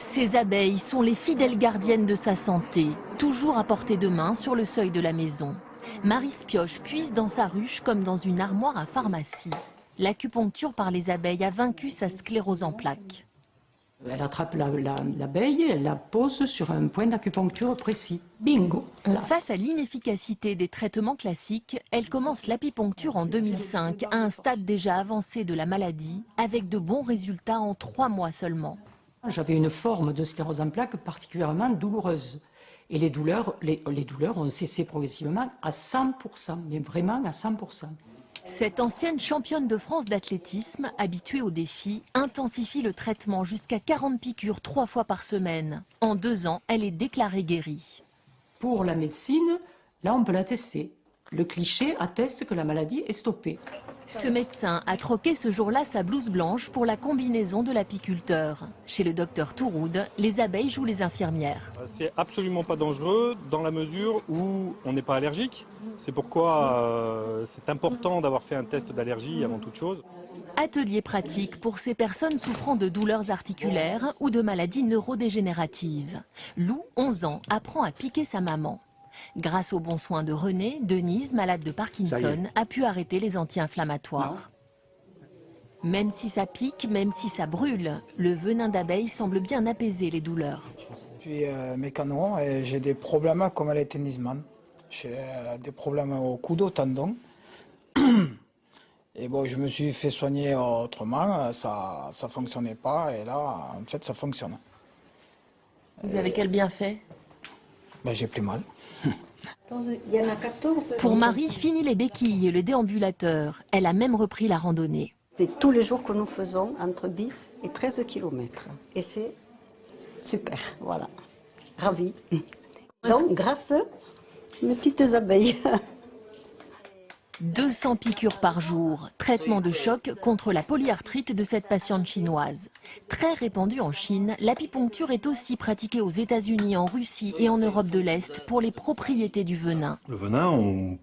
Ces abeilles sont les fidèles gardiennes de sa santé, toujours à portée de main sur le seuil de la maison. Marie Spioche puise dans sa ruche comme dans une armoire à pharmacie. L'acupuncture par les abeilles a vaincu sa sclérose en plaques. Elle attrape l'abeille, elle la pose sur un point d'acupuncture précis. Bingo! Là. Face à l'inefficacité des traitements classiques, elle commence l'apipuncture en 2005, à un stade déjà avancé de la maladie, avec de bons résultats en 3 mois seulement. J'avais une forme de sclérose en plaques particulièrement douloureuse. Et les douleurs ont cessé progressivement à 100%, mais vraiment à 100%. Cette ancienne championne de France d'athlétisme, habituée au défi, intensifie le traitement jusqu'à 40 piqûres 3 fois par semaine. En 2 ans, elle est déclarée guérie. Pour la médecine, là on peut la tester. Le cliché atteste que la maladie est stoppée. Ce médecin a troqué ce jour-là sa blouse blanche pour la combinaison de l'apiculteur. Chez le docteur Touroud, les abeilles jouent les infirmières. C'est absolument pas dangereux dans la mesure où on n'est pas allergique. C'est pourquoi c'est important d'avoir fait un test d'allergie avant toute chose. Atelier pratique pour ces personnes souffrant de douleurs articulaires ou de maladies neurodégénératives. Lou, 11 ans, apprend à piquer sa maman. Grâce aux bons soins de René, Denise, malade de Parkinson, a pu arrêter les anti-inflammatoires. Même si ça pique, même si ça brûle, le venin d'abeille semble bien apaiser les douleurs. Je suis mécano et j'ai des problèmes comme les tennisman. J'ai des problèmes au coude, au tendon. Et bon, je me suis fait soigner autrement, ça ne fonctionnait pas et là, en fait, ça fonctionne. Vous avez quel bienfait? Ben, j'ai plus mal. Il y en a 14. Pour Marie, fini les béquilles et le déambulateur. Elle a même repris la randonnée. C'est tous les jours que nous faisons entre 10 et 13 kilomètres. Et c'est super, voilà. Ravie. Donc, grâce à mes petites abeilles. 200 piqûres par jour, traitement de choc contre la polyarthrite de cette patiente chinoise. Très répandue en Chine, l'apipuncture est aussi pratiquée aux États-Unis, en Russie et en Europe de l'Est pour les propriétés du venin. Le venin, on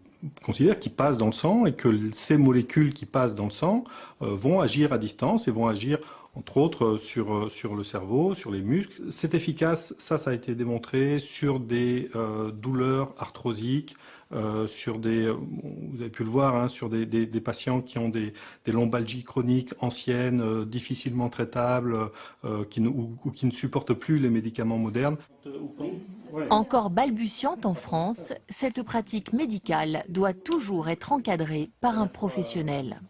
considère qu'il passe dans le sang et que ces molécules qui passent dans le sang vont agir à distance et vont agir entre autres sur le cerveau, sur les muscles. C'est efficace, ça a été démontré sur des douleurs arthrosiques, sur vous avez pu le voir, hein, sur des patients qui ont des lombalgies chroniques anciennes, difficilement traitables, ou qui ne supportent plus les médicaments modernes. Encore balbutiante en France, cette pratique médicale doit toujours être encadrée par un professionnel.